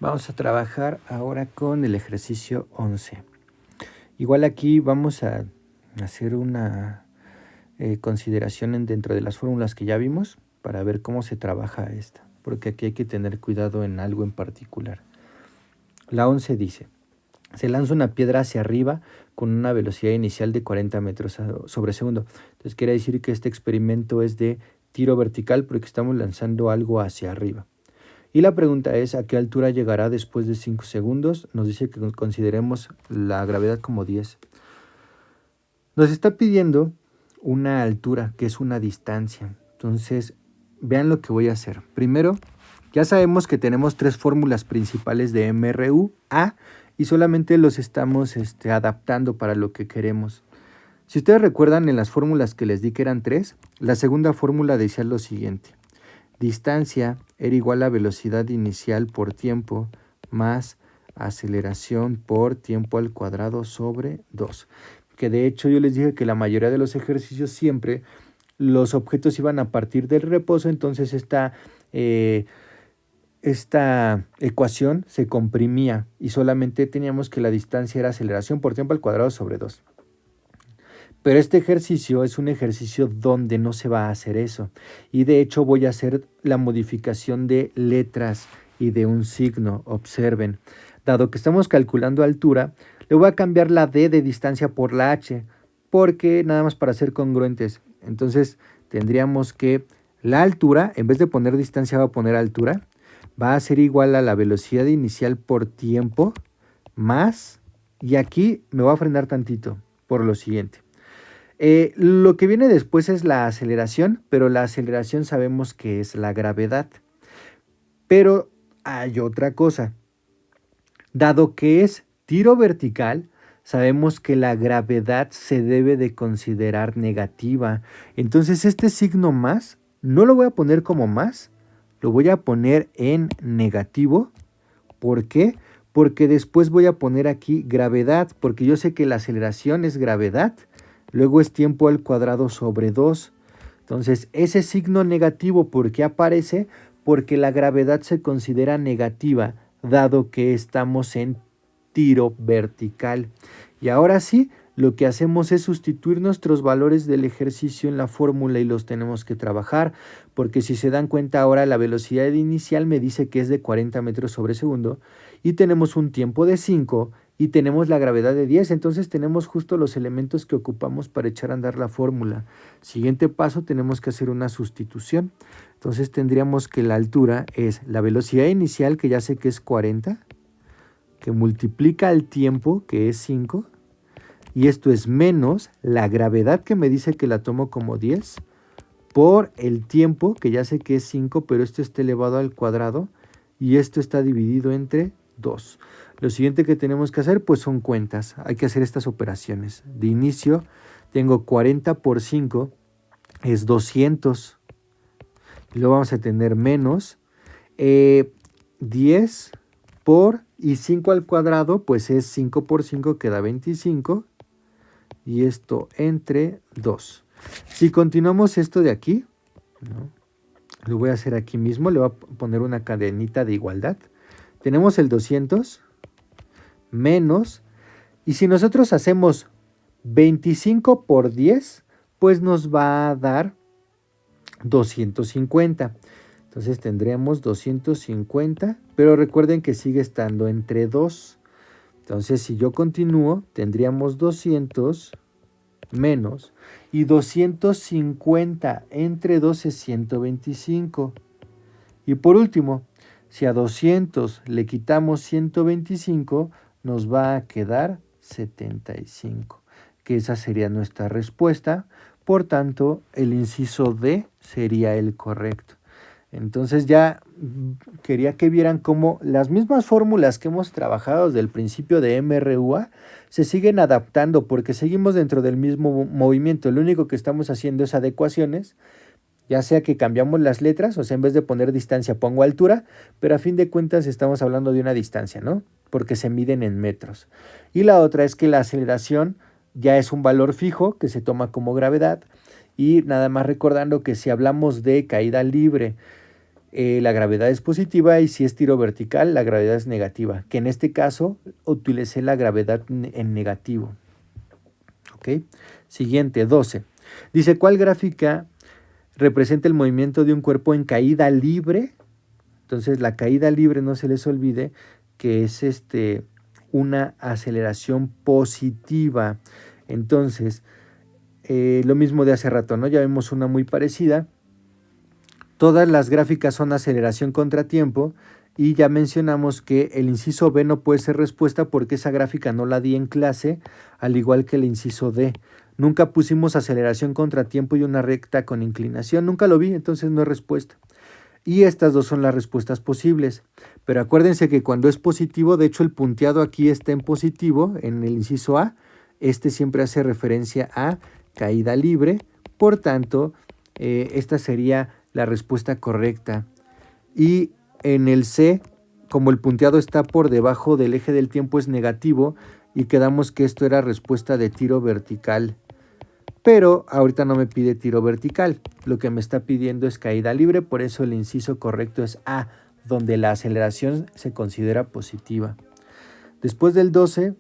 Vamos a trabajar ahora con el ejercicio 11. Igual aquí vamos a hacer una consideración dentro de las fórmulas que ya vimos para ver cómo se trabaja esta, porque aquí hay que tener cuidado en algo en particular. La 11 dice, se lanza una piedra hacia arriba con una velocidad inicial de 40 metros sobre segundo. Entonces quiere decir que este experimento es de tiro vertical porque estamos lanzando algo hacia arriba. Y la pregunta es, ¿a qué altura llegará después de 5 segundos? Nos dice que consideremos la gravedad como 10. Nos está pidiendo una altura, que es una distancia. Entonces, vean lo que voy a hacer. Primero, ya sabemos que tenemos tres fórmulas principales de MRU, A, y solamente los estamos adaptando para lo que queremos. Si ustedes recuerdan en las fórmulas que les di que eran tres, la segunda fórmula decía lo siguiente. Distancia era igual a velocidad inicial por tiempo más aceleración por tiempo al cuadrado sobre 2. Que de hecho yo les dije que la mayoría de los ejercicios siempre los objetos iban a partir del reposo, entonces esta ecuación se comprimía y solamente teníamos que la distancia era aceleración por tiempo al cuadrado sobre 2. Pero este ejercicio es un ejercicio donde no se va a hacer eso. Y de hecho voy a hacer la modificación de letras y de un signo. Observen. Dado que estamos calculando altura, le voy a cambiar la D de distancia por la H. Porque nada más para ser congruentes. Entonces tendríamos que la altura, en vez de poner distancia va a poner altura, va a ser igual a la velocidad inicial por tiempo más, y aquí me voy a frenar tantito por lo siguiente. Lo que viene después es la aceleración, pero la aceleración sabemos que es la gravedad. Pero hay otra cosa. Dado que es tiro vertical, sabemos que la gravedad se debe de considerar negativa. Entonces este signo más, no lo voy a poner como más, lo voy a poner en negativo. ¿Por qué? Porque después voy a poner aquí gravedad, porque yo sé que la aceleración es gravedad. Luego es tiempo al cuadrado sobre 2. Entonces, ese signo negativo, ¿por qué aparece? Porque la gravedad se considera negativa, dado que estamos en tiro vertical. Y ahora sí, lo que hacemos es sustituir nuestros valores del ejercicio en la fórmula y los tenemos que trabajar, porque si se dan cuenta ahora la velocidad inicial me dice que es de 40 metros sobre segundo y tenemos un tiempo de 5 y tenemos la gravedad de 10, entonces tenemos justo los elementos que ocupamos para echar a andar la fórmula. Siguiente paso, tenemos que hacer una sustitución. Entonces tendríamos que la altura es la velocidad inicial, que ya sé que es 40, que multiplica el tiempo, que es 5, y esto es menos la gravedad, que me dice que la tomo como 10, por el tiempo, que ya sé que es 5, pero esto está elevado al cuadrado, y esto está dividido entre 2. Lo siguiente que tenemos que hacer pues son cuentas. Hay que hacer estas operaciones. De inicio tengo 40 por 5 es 200. Y luego vamos a tener menos 10 por y 5 al cuadrado pues es 5 por 5 queda 25. Y esto entre 2. Si continuamos esto de aquí, ¿no? Lo voy a hacer aquí mismo. Le voy a poner una cadenita de igualdad. Tenemos el 200 menos, y si nosotros hacemos 25 por 10, pues nos va a dar 250. Entonces tendremos 250, pero recuerden que sigue estando entre 2. Entonces si yo continúo, tendríamos 200 menos, y 250 entre 2 es 125. Y por último, si a 200 le quitamos 125, nos va a quedar 75, que esa sería nuestra respuesta. Por tanto, el inciso D sería el correcto. Entonces ya quería que vieran cómo las mismas fórmulas que hemos trabajado desde el principio de MRUA se siguen adaptando porque seguimos dentro del mismo movimiento. Lo único que estamos haciendo es adecuaciones, ya sea que cambiamos las letras, o sea, en vez de poner distancia pongo altura, pero a fin de cuentas estamos hablando de una distancia, ¿no? Porque se miden en metros. Y la otra es que la aceleración ya es un valor fijo que se toma como gravedad, y nada más recordando que si hablamos de caída libre la gravedad es positiva y si es tiro vertical, la gravedad es negativa, que en este caso utilicé la gravedad en negativo. ¿Ok? Siguiente, 12. Dice, ¿cuál gráfica representa el movimiento de un cuerpo en caída libre? Entonces, la caída libre, no se les olvide que es una aceleración positiva. Entonces, lo mismo de hace rato, ¿no? Ya vemos una muy parecida. Todas las gráficas son aceleración contra tiempo y ya mencionamos que el inciso B no puede ser respuesta porque esa gráfica no la di en clase, al igual que el inciso D. Nunca pusimos aceleración contra tiempo y una recta con inclinación, nunca lo vi, entonces no es respuesta. Y estas dos son las respuestas posibles. Pero acuérdense que cuando es positivo, de hecho el punteado aquí está en positivo, en el inciso A, siempre hace referencia a caída libre, por tanto, esta sería la respuesta correcta. Y en el C, como el punteado está por debajo del eje del tiempo, es negativo y quedamos que esto era respuesta de tiro vertical. Pero ahorita no me pide tiro vertical, lo que me está pidiendo es caída libre, por eso el inciso correcto es A, donde la aceleración se considera positiva. Después del 12,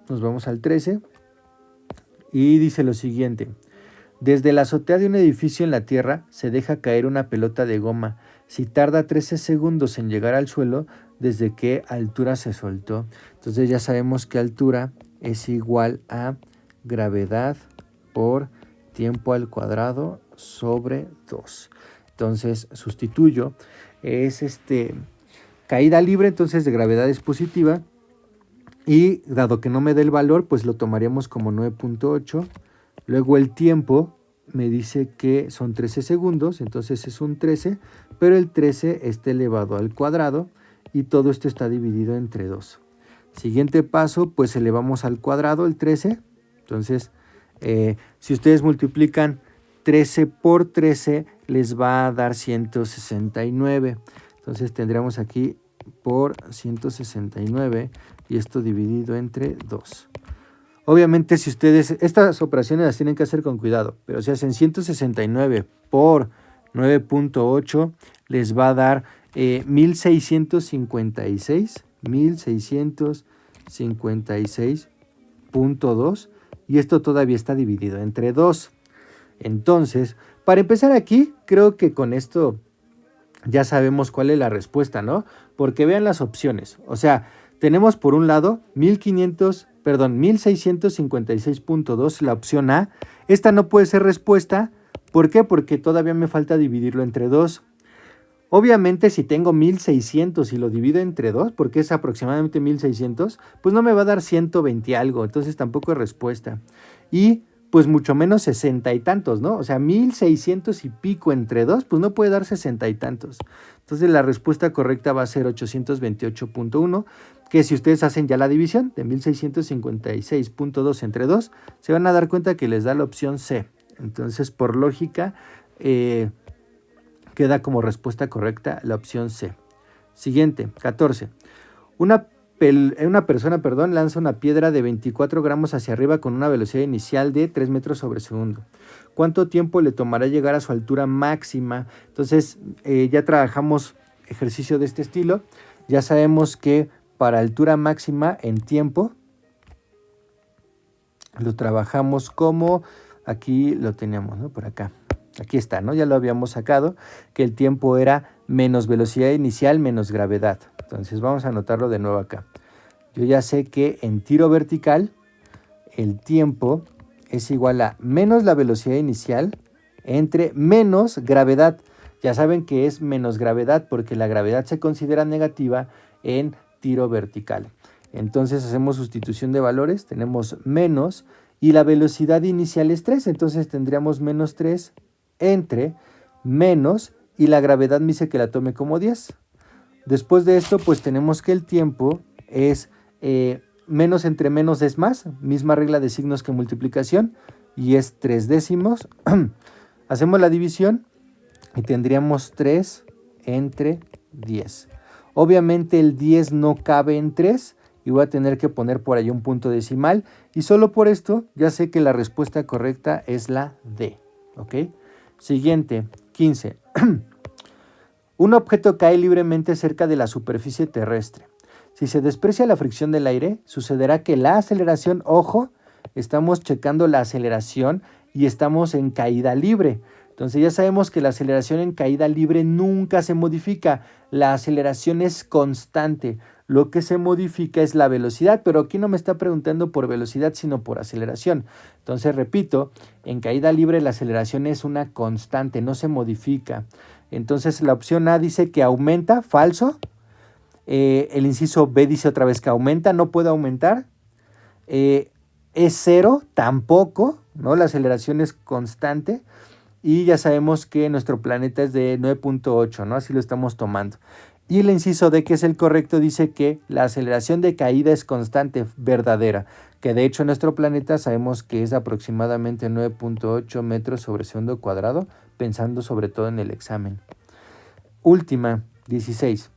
nos vamos al 13 y dice lo siguiente. Desde la azotea de un edificio en la tierra se deja caer una pelota de goma. Si tarda 13 segundos en llegar al suelo, ¿desde qué altura se soltó? Entonces ya sabemos que altura es igual a gravedad por tiempo al cuadrado sobre 2. Entonces sustituyo, es caída libre, entonces de gravedad es positiva. Y dado que no me da el valor, pues lo tomaríamos como 9.8. Luego el tiempo me dice que son 13 segundos, entonces es un 13, pero el 13 está elevado al cuadrado y todo esto está dividido entre 2. Siguiente paso, pues elevamos al cuadrado el 13. Entonces, si ustedes multiplican 13 por 13, les va a dar 169. Entonces tendríamos aquí por 169 y esto dividido entre 2. Obviamente si ustedes, estas operaciones las tienen que hacer con cuidado, pero si hacen 169 por 9.8 les va a dar 1656.2 y esto todavía está dividido entre 2. Entonces, para empezar aquí, creo que con esto ya sabemos cuál es la respuesta, ¿no? Porque vean las opciones, o sea, tenemos por un lado 1656.2, la opción A. Esta no puede ser respuesta. ¿Por qué? Porque todavía me falta dividirlo entre 2. Obviamente si tengo 1600 y lo divido entre 2, porque es aproximadamente 1600, pues no me va a dar 120 algo, entonces tampoco es respuesta. Y pues mucho menos 60 y tantos, ¿no? O sea, 1600 y pico entre 2, pues no puede dar 60 y tantos. Entonces la respuesta correcta va a ser 828.1, que si ustedes hacen ya la división de 1656.2 entre 2, se van a dar cuenta que les da la opción C. Entonces, por lógica, queda como respuesta correcta la opción C. Siguiente, 14. Una persona lanza una piedra de 24 gramos hacia arriba con una velocidad inicial de 3 metros sobre segundo. ¿Cuánto tiempo le tomará llegar a su altura máxima? Entonces, ya trabajamos ejercicio de este estilo. Ya sabemos que para altura máxima en tiempo, lo trabajamos como, aquí lo teníamos, ¿no? Por acá. Aquí está, ¿no? Ya lo habíamos sacado, que el tiempo era menos velocidad inicial menos gravedad. Entonces vamos a anotarlo de nuevo acá. Yo ya sé que en tiro vertical el tiempo es igual a menos la velocidad inicial entre menos gravedad. Ya saben que es menos gravedad porque la gravedad se considera negativa en tiro vertical. Entonces hacemos sustitución de valores, tenemos menos y la velocidad inicial es 3, entonces tendríamos menos 3 entre menos y la gravedad me dice que la tome como 10. Después de esto, pues tenemos que el tiempo es menos entre menos es más, misma regla de signos que multiplicación, y es 3 décimos. Hacemos la división y tendríamos 3 entre 10. Obviamente el 10 no cabe en 3 y voy a tener que poner por ahí un punto decimal, y solo por esto ya sé que la respuesta correcta es la D. ¿Ok? Siguiente, 15. Un objeto cae libremente cerca de la superficie terrestre. Si se desprecia la fricción del aire, sucederá que la aceleración, ojo, estamos checando la aceleración y estamos en caída libre. Entonces ya sabemos que la aceleración en caída libre nunca se modifica. La aceleración es constante. Lo que se modifica es la velocidad, pero aquí no me está preguntando por velocidad, sino por aceleración. Entonces, repito, en caída libre la aceleración es una constante, no se modifica. Entonces, la opción A dice que aumenta, falso. El inciso B dice otra vez que aumenta, no puede aumentar. Es cero, tampoco, ¿no? La aceleración es constante. Y ya sabemos que nuestro planeta es de 9.8, ¿no? Así lo estamos tomando. Y el inciso D, que es el correcto, dice que la aceleración de caída es constante, verdadera. Que de hecho nuestro planeta sabemos que es aproximadamente 9.8 metros sobre segundo cuadrado, pensando sobre todo en el examen. Última, 16.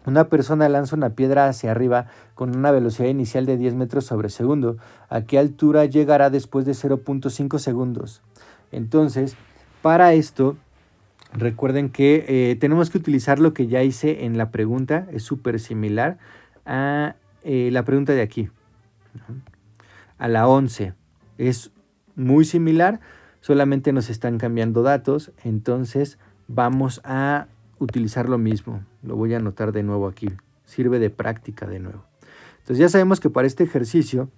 Una persona lanza una piedra hacia arriba con una velocidad inicial de 10 metros sobre segundo. ¿A qué altura llegará después de 0.5 segundos? Entonces, para esto, recuerden que tenemos que utilizar lo que ya hice en la pregunta. Es súper similar a la pregunta de aquí, ¿no? A la 11. Es muy similar, solamente nos están cambiando datos. Entonces, vamos a utilizar lo mismo. Lo voy a anotar de nuevo aquí. Sirve de práctica de nuevo. Entonces ya sabemos que para este ejercicio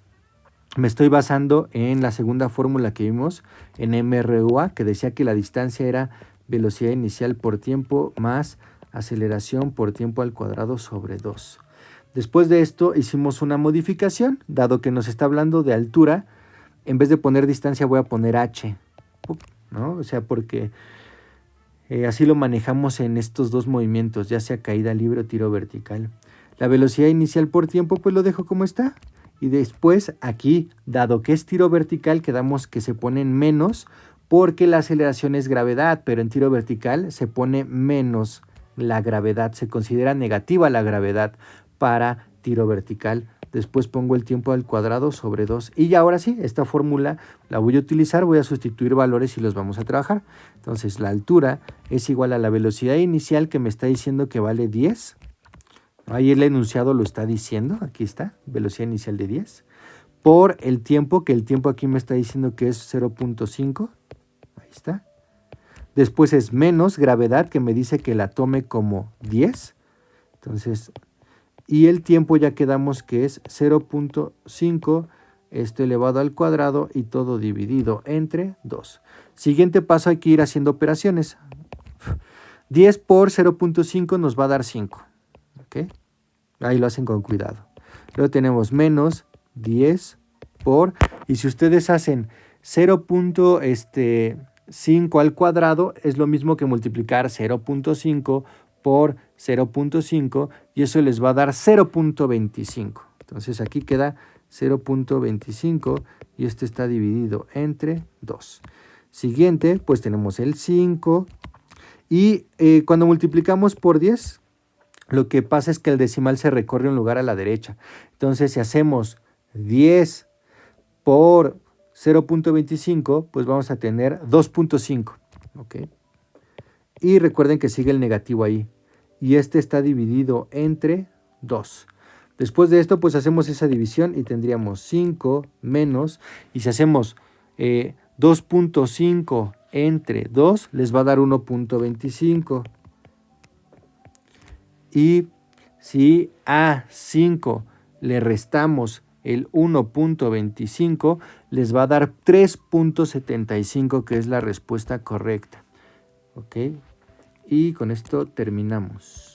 me estoy basando en la segunda fórmula que vimos en MRUA, que decía que la distancia era velocidad inicial por tiempo más aceleración por tiempo al cuadrado sobre 2. Después de esto hicimos una modificación, dado que nos está hablando de altura, en vez de poner distancia voy a poner h, ¿no? O sea, porque así lo manejamos en estos dos movimientos, ya sea caída libre o tiro vertical. La velocidad inicial por tiempo, pues lo dejo como está. Y después aquí, dado que es tiro vertical, quedamos que se ponen menos porque la aceleración es gravedad, pero en tiro vertical se pone menos la gravedad. Se considera negativa la gravedad para tiro vertical. Después pongo el tiempo al cuadrado sobre 2. Y ya ahora sí, esta fórmula la voy a utilizar, voy a sustituir valores y los vamos a trabajar. Entonces la altura es igual a la velocidad inicial que me está diciendo que vale 10. Ahí el enunciado lo está diciendo, aquí está, velocidad inicial de 10. Por el tiempo, que el tiempo aquí me está diciendo que es 0.5. Ahí está. Después es menos gravedad, que me dice que la tome como 10. Entonces, y el tiempo ya quedamos que es 0.5, esto elevado al cuadrado y todo dividido entre 2. Siguiente paso, hay que ir haciendo operaciones. 10 por 0.5 nos va a dar 5. ¿Ok? Ahí lo hacen con cuidado. Luego tenemos menos 10 por, y si ustedes hacen 0.5 al cuadrado, es lo mismo que multiplicar 0.5 por 0.5 y eso les va a dar 0.25. Entonces aquí queda 0.25 y este está dividido entre 2. Siguiente, pues tenemos el 5 y cuando multiplicamos por 10, lo que pasa es que el decimal se recorre un lugar a la derecha. Entonces si hacemos 10 por 0.25, pues vamos a tener 2.5. ¿Ok? Y recuerden que sigue el negativo ahí. Y este está dividido entre 2. Después de esto, pues hacemos esa división y tendríamos 5 menos. Y si hacemos 2.5 entre 2, les va a dar 1.25. Y si a 5 le restamos el 1.25, les va a dar 3.75, que es la respuesta correcta. ¿Ok? Y con esto terminamos.